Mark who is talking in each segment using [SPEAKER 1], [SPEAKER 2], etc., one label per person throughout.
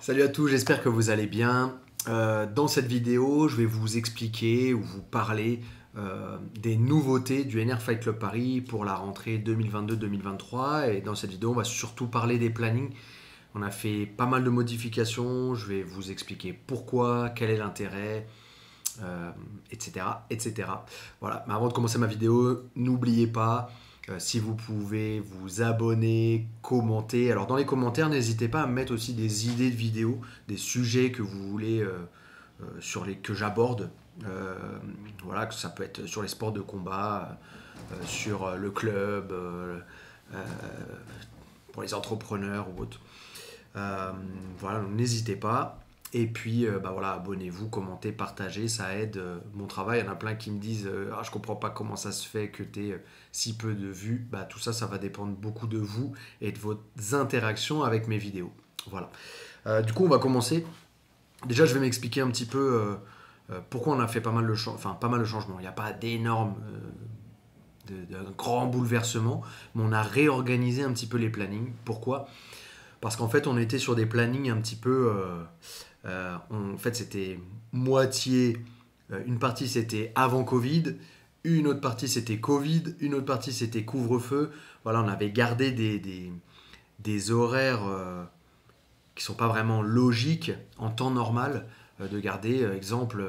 [SPEAKER 1] Salut à tous, j'espère que vous allez bien. Dans cette vidéo, je vais vous expliquer ou vous parler des nouveautés du NR Fight Club Paris pour la rentrée 2022-2023. Et dans cette vidéo, on va surtout parler des plannings. On a fait pas mal de modifications, je vais vous expliquer pourquoi, quel est l'intérêt, etc., etc. Voilà, mais avant de commencer ma vidéo, n'oubliez pas, si vous pouvez vous abonner, commenter. Alors dans les commentaires, n'hésitez pas à mettre aussi des idées de vidéos, des sujets que vous voulez que j'aborde. Voilà, que ça peut être sur les sports de combat, sur le club, euh, pour les entrepreneurs ou autres. Voilà, donc n'hésitez pas. Et puis, voilà, abonnez-vous, commentez, partagez, ça aide mon travail. Il y en a plein qui me disent ah, je comprends pas comment ça se fait que tu aies si peu de vues. Tout ça, ça va dépendre beaucoup de vous et de vos interactions avec mes vidéos. Voilà. Du coup, on va commencer. Déjà, je vais m'expliquer un petit peu pourquoi on a fait pas mal de changements. Il n'y a pas d'énormes, d'un grand bouleversement, mais on a réorganisé un petit peu les plannings. Pourquoi ? Parce qu'en fait, on était sur des plannings un petit peu. En fait, c'était moitié. Une partie, c'était avant Covid. Une autre partie, c'était Covid. Une autre partie, c'était couvre-feu. Voilà, on avait gardé des horaires qui sont pas vraiment logiques en temps normal. De garder, exemple,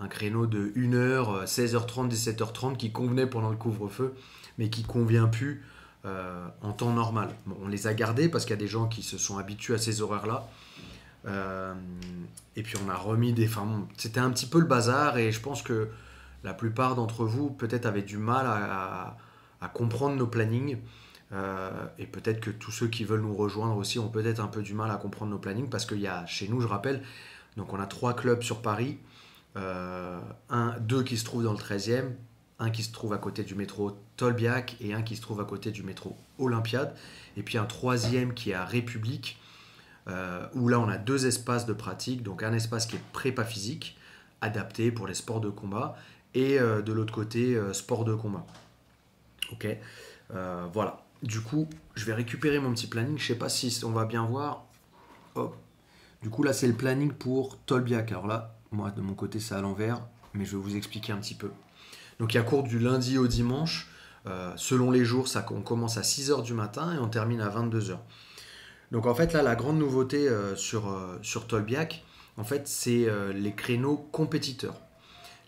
[SPEAKER 1] un créneau de 1h, 16h30, 17h30 qui convenait pendant le couvre-feu, mais qui convient plus en temps normal. Bon, on les a gardés parce qu'il y a des gens qui se sont habitués à ces horaires-là. Et puis on a remis des... Enfin, bon, c'était un petit peu le bazar et je pense que la plupart d'entre vous peut-être avaient du mal à comprendre nos plannings. Et peut-être que tous ceux qui veulent nous rejoindre aussi ont peut-être un peu du mal à comprendre nos plannings parce qu'il y a chez nous, je rappelle, donc on a 3 clubs sur Paris, deux qui se trouvent dans le 13e, un qui se trouve à côté du métro Tolbiac et un qui se trouve à côté du métro Olympiade, et puis un troisième qui est à République, où là on a 2 espaces de pratique, donc un espace qui est prépa physique, adapté pour les sports de combat, et de l'autre côté, sport de combat. Ok, voilà. Du coup, je vais récupérer mon petit planning, je sais pas si on va bien voir. Hop. Du coup, là, c'est le planning pour Tolbiac. Alors là, moi, de mon côté, c'est à l'envers, mais je vais vous expliquer un petit peu. Donc, il y a cours du lundi au dimanche. Selon les jours, on commence à 6h du matin et on termine à 22h. Donc, en fait, là, la grande nouveauté sur Tolbiac, en fait, c'est les créneaux compétiteurs.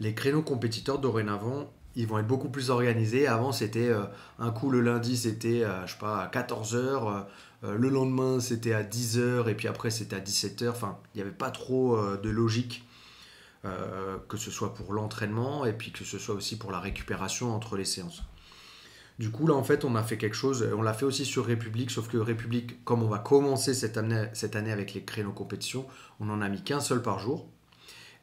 [SPEAKER 1] Les créneaux compétiteurs, dorénavant, ils vont être beaucoup plus organisés. Avant, c'était un coup le lundi, c'était je sais pas, à 14h. Le lendemain, c'était à 10h. Et puis après, c'était à 17h. Enfin, il n'y avait pas trop de logique, que ce soit pour l'entraînement et puis que ce soit aussi pour la récupération entre les séances. Du coup, là, en fait, on a fait quelque chose. On l'a fait aussi sur République, sauf que République, comme on va commencer cette année avec les créneaux compétition, on n'en a mis qu'un seul par jour.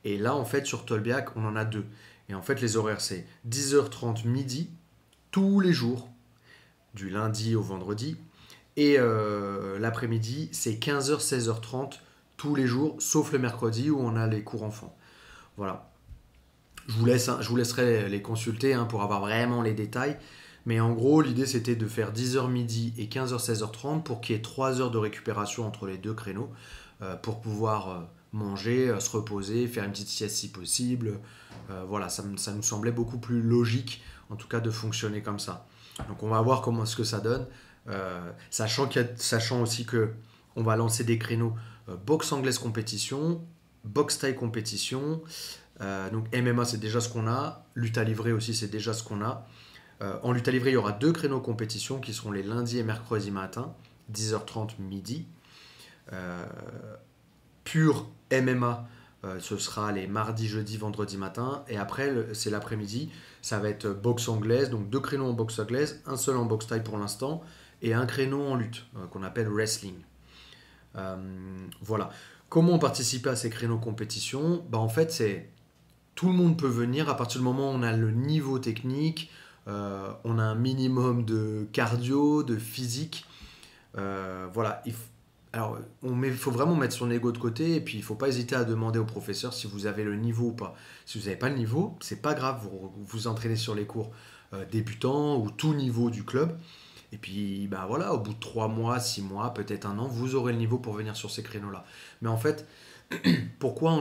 [SPEAKER 1] Et là, en fait, sur Tolbiac, on en a 2. Et en fait, les horaires, c'est 10h30 midi, tous les jours, du lundi au vendredi. Et l'après-midi, c'est 15h, 16h30, tous les jours, sauf le mercredi où on a les cours enfants. Voilà. Je vous laisserai les consulter pour avoir vraiment les détails. Mais en gros, l'idée, c'était de faire 10h midi et 15h, 16h30 pour qu'il y ait 3 heures de récupération entre les deux créneaux pour pouvoir manger, se reposer, faire une petite sieste si possible. Voilà, ça nous semblait beaucoup plus logique, en tout cas, de fonctionner comme ça. Donc, on va voir comment ce que ça donne, sachant aussi que on va lancer des créneaux boxe anglaise compétition, boxe thaï compétition. Donc, MMA, c'est déjà ce qu'on a. Lutte à livrer aussi, c'est déjà ce qu'on a. En lutte à livrer, il y aura 2 créneaux compétition qui seront les lundis et mercredis matin, 10h30 midi. Pur MMA, ce sera les mardis, jeudi, vendredi matin. Et après, c'est l'après-midi. Ça va être boxe anglaise, donc 2 créneaux en boxe anglaise, un seul en boxe thaï pour l'instant, et un créneau en lutte, qu'on appelle wrestling. Voilà. Comment participer à ces créneaux compétition ? En fait, c'est tout le monde peut venir à partir du moment où on a le niveau technique, on a un minimum de cardio, de physique. Voilà. Alors, il faut vraiment mettre son ego de côté et puis il ne faut pas hésiter à demander au professeur si vous avez le niveau ou pas. Si vous n'avez pas le niveau, c'est pas grave, vous vous entraînez sur les cours débutants ou tout niveau du club. Et puis, bah voilà, au bout de 3 mois, 6 mois, peut-être un an, vous aurez le niveau pour venir sur ces créneaux-là. Mais en fait, pourquoi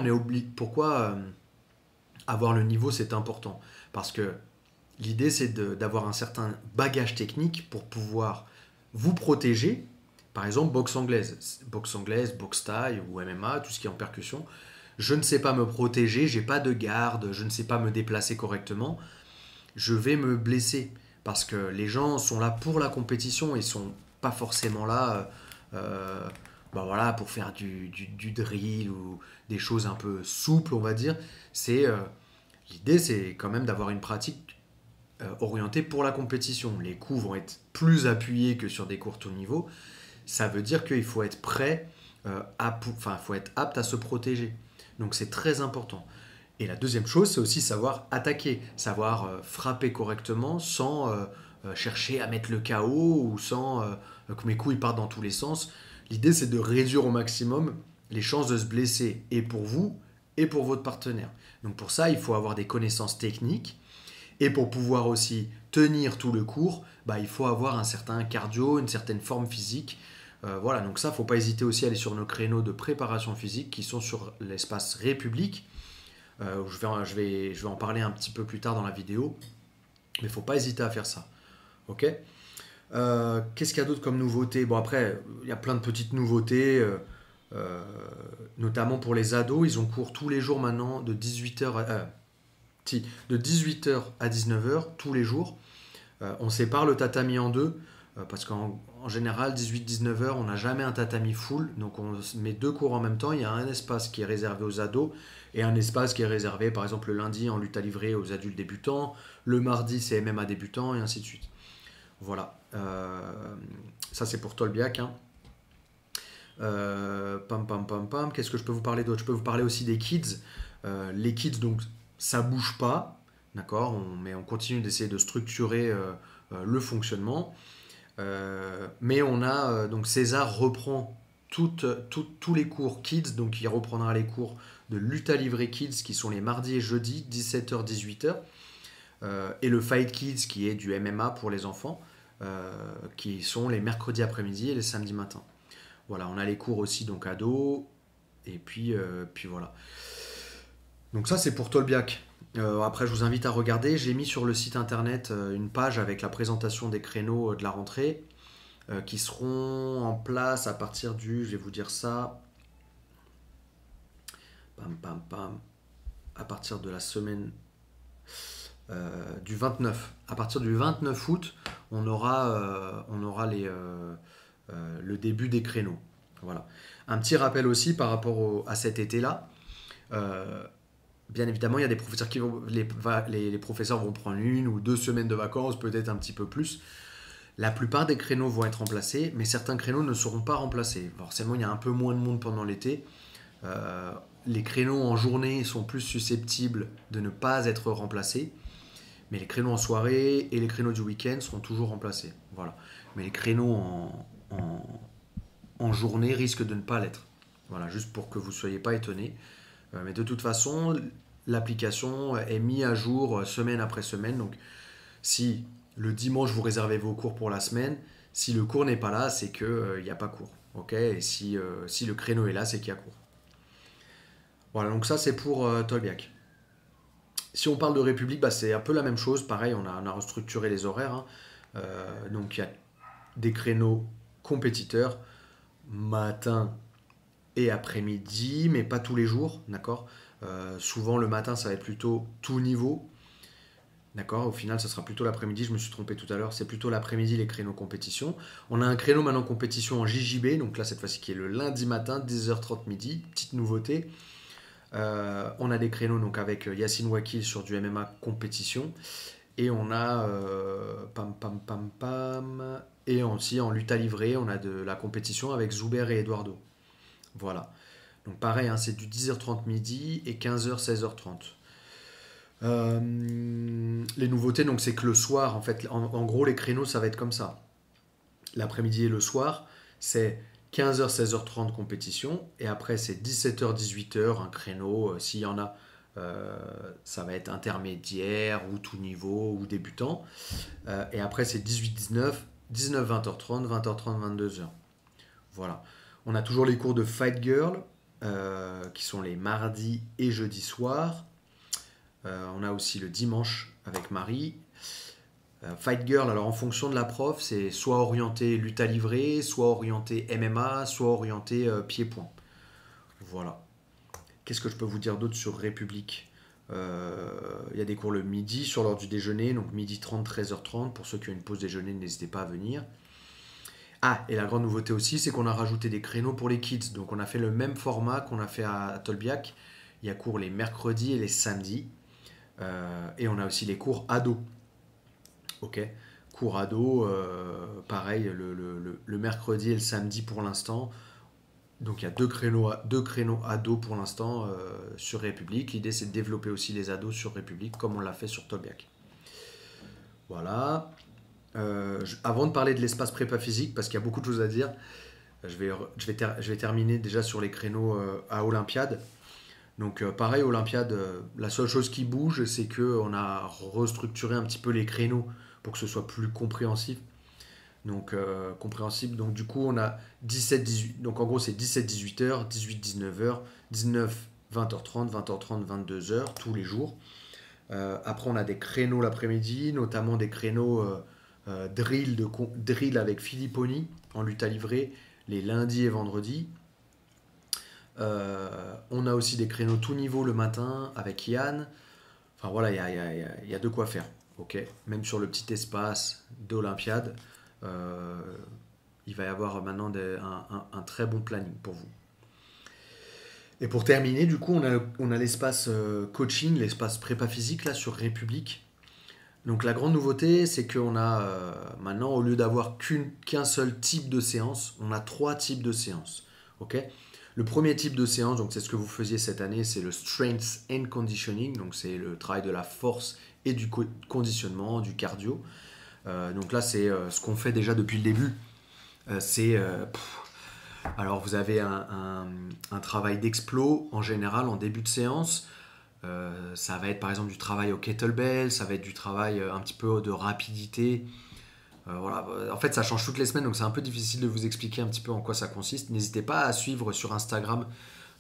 [SPEAKER 1] avoir le niveau, c'est important? Parce que l'idée, c'est d'avoir un certain bagage technique pour pouvoir vous protéger. Par exemple, boxe anglaise, boxe thaï ou MMA, tout ce qui est en percussion. Je ne sais pas me protéger, j'ai pas de garde, je ne sais pas me déplacer correctement. Je vais me blesser parce que les gens sont là pour la compétition, ils sont pas forcément là bah voilà, pour faire du drill ou des choses un peu souples, on va dire. C'est l'idée, c'est quand même d'avoir une pratique orientée pour la compétition. Les coups vont être plus appuyés que sur des courts hauts niveaux. Ça veut dire qu'il faut être prêt, il faut être apte à se protéger. Donc c'est très important. Et la deuxième chose, c'est aussi savoir attaquer, savoir frapper correctement sans chercher à mettre le KO ou sans que mes coups ils partent dans tous les sens. L'idée, c'est de réduire au maximum les chances de se blesser, et pour vous, et pour votre partenaire. Donc pour ça, il faut avoir des connaissances techniques, et pour pouvoir aussi tenir tout le cours, bah, il faut avoir un certain cardio, une certaine forme physique. Voilà, donc ça, il ne faut pas hésiter aussi à aller sur nos créneaux de préparation physique qui sont sur l'espace République. Je vais en parler un petit peu plus tard dans la vidéo, mais il ne faut pas hésiter à faire ça. Ok. Qu'est-ce qu'il y a d'autre comme nouveauté? Bon, après, il y a plein de petites nouveautés, notamment pour les ados. Ils ont cours tous les jours maintenant de 18h de 18h à 19h tous les jours. On sépare le tatami en deux parce qu'en général, 18-19h, on n'a jamais un tatami full. Donc on met deux cours en même temps. Il y a un espace qui est réservé aux ados et un espace qui est réservé, par exemple, le lundi en lutte à livrer aux adultes débutants. Le mardi, c'est MMA débutants et ainsi de suite. Voilà. Ça, c'est pour Tolbiac. Hein. Pam, pam, pam, pam. Qu'est-ce que je peux vous parler d'autre? Je peux vous parler aussi des kids. Les kids, donc, ça bouge pas. D'accord, mais on continue d'essayer de structurer le fonctionnement. Mais on a donc César reprend tous les cours kids, donc il reprendra les cours de lutte à livrer kids qui sont les mardis et jeudis 17h-18h et le fight kids qui est du MMA pour les enfants qui sont les mercredis après-midi et les samedis matin. Voilà, on a les cours aussi donc ados et puis voilà. Donc ça c'est pour Tolbiac. Après, je vous invite à regarder. J'ai mis sur le site internet une page avec la présentation des créneaux de la rentrée qui seront en place à partir du, je vais vous dire ça, pam, pam, pam, à partir de la semaine du 29. À partir du 29 août, on aura le début des créneaux. Voilà. Un petit rappel aussi par rapport à cet été-là. Bien évidemment, il y a des professeurs qui vont, les professeurs vont prendre 1 ou 2 semaines de vacances, peut-être un petit peu plus. La plupart des créneaux vont être remplacés, mais certains créneaux ne seront pas remplacés. Forcément, il y a un peu moins de monde pendant l'été. Les créneaux en journée sont plus susceptibles de ne pas être remplacés, mais les créneaux en soirée et les créneaux du week-end seront toujours remplacés. Voilà. Mais les créneaux en journée risquent de ne pas l'être. Voilà, juste pour que vous ne soyez pas étonnés. Mais de toute façon, l'application est mise à jour semaine après semaine. Donc, si le dimanche vous réservez vos cours pour la semaine, si le cours n'est pas là, c'est qu'il n'y a pas cours. Okay, et si le créneau est là, c'est qu'il y a cours. Voilà, donc ça c'est pour Tolbiac. Si on parle de République, bah, c'est un peu la même chose. Pareil, on a restructuré les horaires. Hein. Donc, il y a des créneaux compétiteurs, matin et après-midi, mais pas tous les jours, d'accord. Souvent le matin ça va être plutôt tout niveau, d'accord. Au final ça sera plutôt l'après-midi, je me suis trompé tout à l'heure, c'est plutôt l'après-midi les créneaux compétition. On a un créneau maintenant compétition en JJB, donc là cette fois-ci qui est le lundi matin 10h30 midi, petite nouveauté. On a des créneaux donc avec Yacine Wakil sur du MMA compétition et on a et aussi en lutte à livrer on a de la compétition avec Zuber et Eduardo. Voilà. Donc pareil, hein, c'est du 10h30 midi et 15h, 16h30. Les nouveautés, donc c'est que le soir, en fait, en gros, les créneaux, ça va être comme ça. L'après-midi et le soir, c'est 15h, 16h30 compétition. Et après, c'est 17h, 18h, un créneau. S'il y en a, ça va être intermédiaire ou tout niveau ou débutant. Et après, c'est 18-19, 19-20h30, 20h30, 22h. Voilà. On a toujours les cours de Fight Girl, qui sont les mardis et jeudis soirs. On a aussi le dimanche avec Marie. Fight Girl, alors en fonction de la prof, c'est soit orienté lutte à livrer, soit orienté MMA, soit orienté pied-point. Voilà. Qu'est-ce que je peux vous dire d'autre sur République? Il y a des cours le midi sur l'heure du déjeuner, donc midi 30, 13h30. Pour ceux qui ont une pause déjeuner, n'hésitez pas à venir. Ah, et la grande nouveauté aussi, c'est qu'on a rajouté des créneaux pour les kids. Donc on a fait le même format qu'on a fait à Tolbiac. Il y a cours les mercredis et les samedis. Et on a aussi les cours ados. Ok. Cours ados, pareil, le mercredi et le samedi pour l'instant. Donc il y a deux créneaux ados pour l'instant sur République. L'idée c'est de développer aussi les ados sur République comme on l'a fait sur Tolbiac. Voilà. Avant de parler de l'espace prépa physique, parce qu'il y a beaucoup de choses à dire, je vais terminer déjà sur les créneaux à Olympiade. Donc pareil, Olympiade, la seule chose qui bouge, c'est qu'on a restructuré un petit peu les créneaux pour que ce soit plus compréhensif. Donc compréhensible. Donc du coup, on a 17-18. Donc en gros, c'est 17-18h, 18-19h, 19-20h30, 20h30, 22h tous les jours. Après, on a des créneaux l'après-midi, notamment des créneaux drill avec Philipponi en lutte à livrer les lundis et vendredis. On a aussi des créneaux tout niveau le matin avec Yann. Enfin voilà, il y a de quoi faire. Okay. Même sur le petit espace d'Olympiade, il va y avoir maintenant un très bon planning pour vous. Et pour terminer, du coup, on a l'espace coaching, l'espace prépa physique là sur République. Donc la grande nouveauté, c'est qu'on a maintenant, au lieu d'avoir qu'un seul type de séance, on a 3 types de séances. Okay. Le premier type de séance, donc c'est ce que vous faisiez cette année, c'est le Strength and Conditioning, donc c'est le travail de la force et du conditionnement, du cardio. Donc là, c'est ce qu'on fait déjà depuis le début. Alors vous avez un travail d'explo en général en début de séance. Ça va être par exemple du travail au kettlebell, ça va être du travail un petit peu de rapidité. Voilà. En fait, ça change toutes les semaines, donc c'est un peu difficile de vous expliquer un petit peu en quoi ça consiste. N'hésitez pas à suivre sur Instagram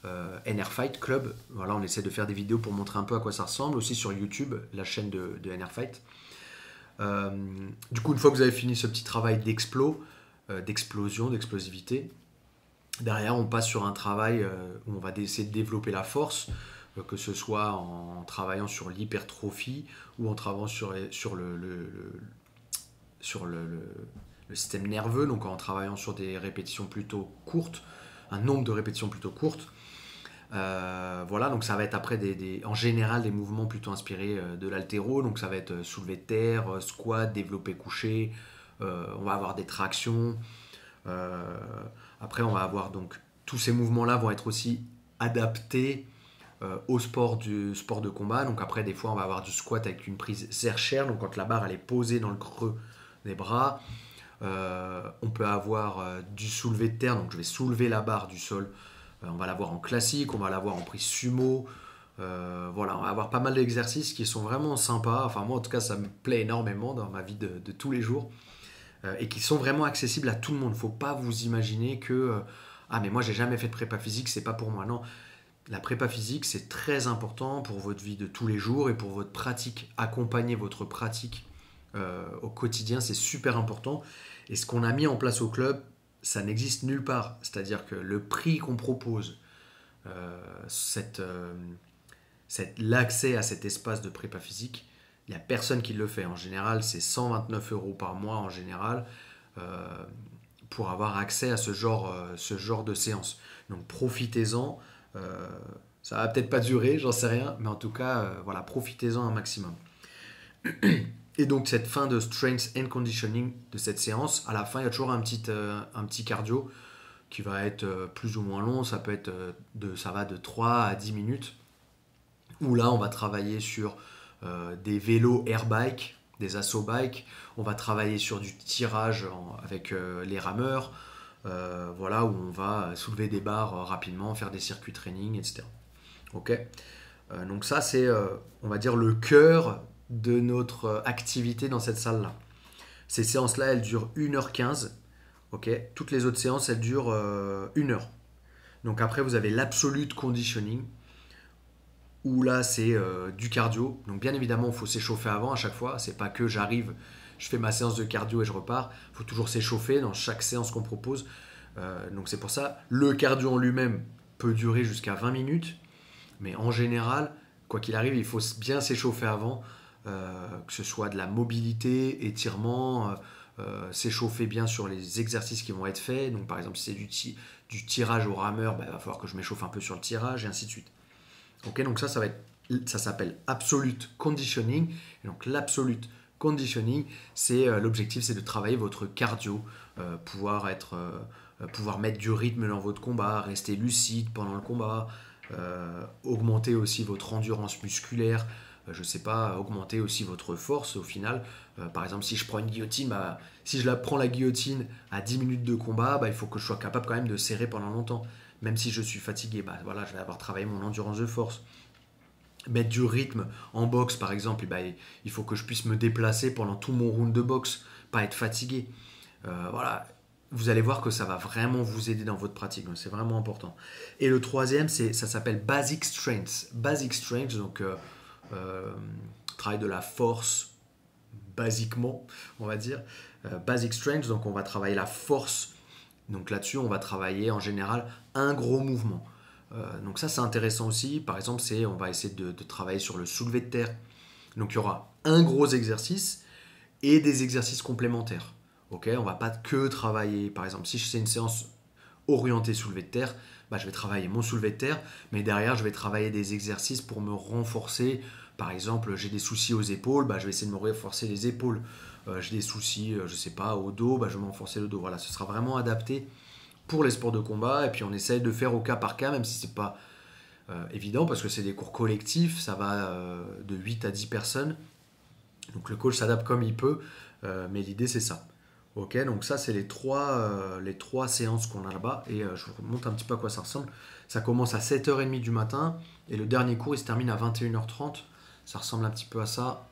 [SPEAKER 1] NR Fight Club. Voilà, on essaie de faire des vidéos pour montrer un peu à quoi ça ressemble. Aussi sur YouTube, la chaîne de NR Fight. Du coup, une fois que vous avez fini ce petit travail d'explosion, d'explosivité, derrière, on passe sur un travail où on va essayer de développer la force, que ce soit en travaillant sur l'hypertrophie ou en travaillant sur le système nerveux, donc en travaillant sur des répétitions plutôt courtes, un nombre de répétitions plutôt courtes. Voilà, donc ça va être après en général des mouvements plutôt inspirés de l'haltéro, donc ça va être soulevé de terre, squat, développé couché, on va avoir des tractions. Après on va avoir donc tous ces mouvements-là vont être aussi adaptés au sport de combat. Donc après des fois on va avoir du squat avec une prise serre-chair, donc quand la barre elle est posée dans le creux des bras. On peut avoir du soulevé de terre, donc je vais soulever la barre du sol. On va l'avoir en classique, on va l'avoir en prise sumo. Voilà, on va avoir pas mal d'exercices qui sont vraiment sympas. Enfin moi en tout cas ça me plaît énormément dans ma vie de tous les jours. Et qui sont vraiment accessibles à tout le monde. Faut pas vous imaginer que ah mais moi j'ai jamais fait de prépa physique, c'est pas pour moi. Non, la prépa physique c'est très important pour votre vie de tous les jours et pour votre pratique. Accompagner votre pratique au quotidien, c'est super important. Et ce qu'on a mis en place au club, ça n'existe nulle part. C'est-à-dire que le prix qu'on propose, l'accès à cet espace de prépa physique, il n'y a personne qui le fait. En général, c'est 129 € par mois en général pour avoir accès à ce genre de séance. Donc profitez-en. Ça va peut-être pas durer, j'en sais rien, mais en tout cas, voilà, profitez-en un maximum. Et donc cette fin de strength and conditioning de cette séance, à la fin il y a toujours un petit cardio qui va être plus ou moins long, ça va de 3 à 10 minutes, où là on va travailler sur des vélos air bike, des assaut bike, on va travailler sur du tirage avec les rameurs, voilà, où on va soulever des barres rapidement, faire des circuits training, etc. Ok. Donc ça c'est, on va dire, le cœur de notre activité dans cette salle-là. Ces séances-là, elles durent 1h15. Ok, toutes les autres séances, elles durent 1 heure. Donc après, vous avez l'absolute conditioning, où là, c'est du cardio. Donc bien évidemment, il faut s'échauffer avant à chaque fois. C'est pas que j'arrive, je fais ma séance de cardio et je repars. Il faut toujours s'échauffer dans chaque séance qu'on propose. Donc c'est pour ça, le cardio en lui-même peut durer jusqu'à 20 minutes. Mais en général, quoi qu'il arrive, il faut bien s'échauffer avant, que ce soit de la mobilité, étirement, s'échauffer bien sur les exercices qui vont être faits. Donc par exemple, si c'est du tirage au rameur, bah, il va falloir que je m'échauffe un peu sur le tirage et ainsi de suite. Ok, donc ça s'appelle absolute conditioning. Et donc l'absolute conditioning, c'est l'objectif, c'est de travailler votre cardio, pouvoir mettre du rythme dans votre combat, rester lucide pendant le combat, augmenter aussi votre endurance musculaire, je sais pas, augmenter aussi votre force au final. Par exemple, si je prends une guillotine, bah, si je prends la guillotine à 10 minutes de combat, bah, il faut que je sois capable quand même de serrer pendant longtemps. Même si je suis fatigué, bah, voilà, je vais avoir travaillé mon endurance de force. Mettre du rythme en boxe, par exemple, bah, il faut que je puisse me déplacer pendant tout mon round de boxe, pas être fatigué. Voilà, vous allez voir que ça va vraiment vous aider dans votre pratique. Donc c'est vraiment important. Et le troisième, ça s'appelle Basic Strength. Basic Strength, donc travail de la force, basiquement, on va dire. Basic Strength, donc on va travailler la force. Donc là-dessus, on va travailler en général un gros mouvement. Donc ça, c'est intéressant aussi. Par exemple, on va essayer de travailler sur le soulevé de terre. Donc il y aura un gros exercice et des exercices complémentaires. Ok, on va pas que travailler. Par exemple, si c'est une séance orientée soulevé de terre, bah, je vais travailler mon soulevé de terre, mais derrière, je vais travailler des exercices pour me renforcer. Par exemple, j'ai des soucis aux épaules, bah, je vais essayer de me renforcer les épaules. J'ai des soucis, je sais pas, au dos, bah, je vais me renforcer le dos. Voilà, ce sera vraiment adapté pour les sports de combat. Et puis, on essaye de faire au cas par cas, même si c'est pas évident, parce que c'est des cours collectifs, ça va de 8 à 10 personnes. Donc, le coach s'adapte comme il peut, mais l'idée, c'est ça. Ok, donc ça c'est les trois séances qu'on a là-bas et je vous montre un petit peu à quoi ça ressemble. Ça commence à 7h30 du matin et le dernier cours il se termine à 21h30. Ça ressemble un petit peu à ça.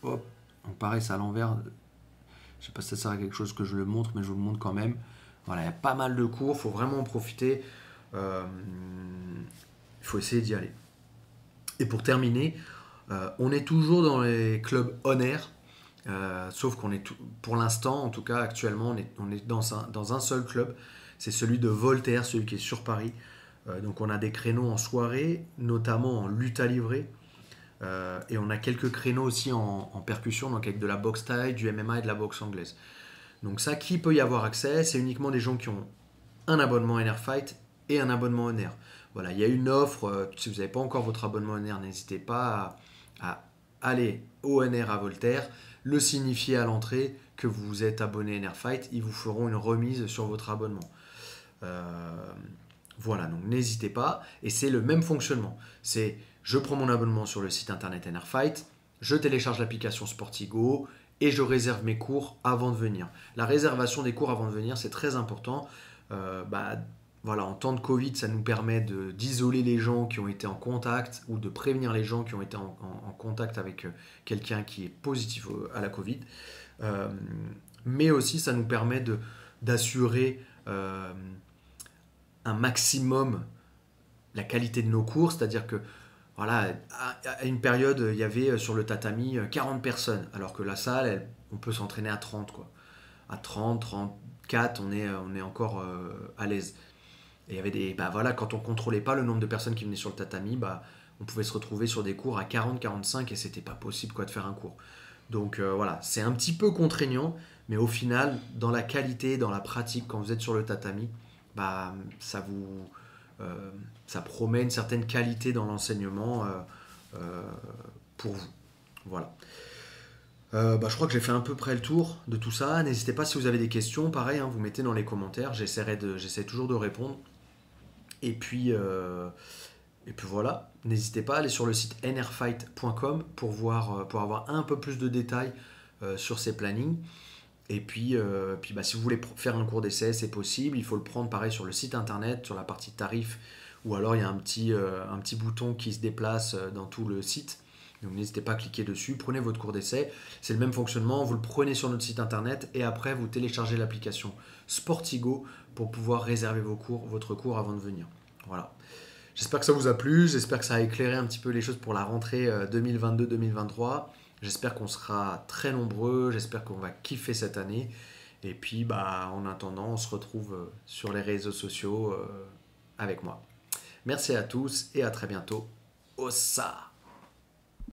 [SPEAKER 1] Hop, donc pareil c'est à l'envers. Je sais pas si ça sert à quelque chose que je le montre mais je vous le montre quand même. Voilà, il y a pas mal de cours, il faut vraiment en profiter. Il faut essayer d'y aller. Et pour terminer, on est toujours dans les clubs on air. Sauf qu'on est pour l'instant, en tout cas actuellement, on est dans un seul club. C'est celui de Voltaire, celui qui est sur Paris. Donc on a des créneaux en soirée, notamment en lutte à livrer. Et on a quelques créneaux aussi en percussion, donc avec de la boxe thaï, du MMA et de la boxe anglaise. Donc ça, qui peut y avoir accès? C'est uniquement des gens qui ont un abonnement NR Fight et un abonnement Honor. Voilà, il y a une offre. Si vous n'avez pas encore votre abonnement Honor, n'hésitez pas à aller au NR à Voltaire, le signifier à l'entrée que vous êtes abonné NR Fight, ils vous feront une remise sur votre abonnement. Voilà, donc n'hésitez pas. Et c'est le même fonctionnement. C'est je prends mon abonnement sur le site internet NR Fight, je télécharge l'application Sportigo et je réserve mes cours avant de venir. La réservation des cours avant de venir, c'est très important. Voilà, en temps de Covid, ça nous permet d'isoler les gens qui ont été en contact ou de prévenir les gens qui ont été en contact avec quelqu'un qui est positif à la Covid. Mais aussi, ça nous permet d'assurer un maximum la qualité de nos cours, c'est-à-dire que voilà, à une période, il y avait sur le tatami 40 personnes, alors que la salle, on peut s'entraîner à 30, quoi. À 30, 34, on est encore à l'aise. Et il y avait voilà, quand on contrôlait pas le nombre de personnes qui venaient sur le tatami, on pouvait se retrouver sur des cours à 40, 45 et c'était pas possible quoi de faire un cours. Donc voilà, c'est un petit peu contraignant, mais au final, dans la qualité, dans la pratique, quand vous êtes sur le tatami, ça ça promet une certaine qualité dans l'enseignement pour vous. Voilà. Je crois que j'ai fait à peu près le tour de tout ça. N'hésitez pas si vous avez des questions, pareil, vous mettez dans les commentaires. J'essaie toujours de répondre. Et puis voilà, n'hésitez pas à aller sur le site nrfight.com pour avoir un peu plus de détails sur ces plannings. Et puis si vous voulez faire un cours d'essai, c'est possible. Il faut le prendre pareil sur le site internet, sur la partie tarif, ou alors il y a un petit bouton qui se déplace dans tout le site. Donc n'hésitez pas à cliquer dessus, prenez votre cours d'essai. C'est le même fonctionnement, vous le prenez sur notre site internet et après vous téléchargez l'application Sportigo pour pouvoir réserver votre cours avant de venir. Voilà. J'espère que ça vous a plu, j'espère que ça a éclairé un petit peu les choses pour la rentrée 2022-2023. J'espère qu'on sera très nombreux, j'espère qu'on va kiffer cette année. Et puis en attendant, on se retrouve sur les réseaux sociaux avec moi. Merci à tous et à très bientôt. Ossa!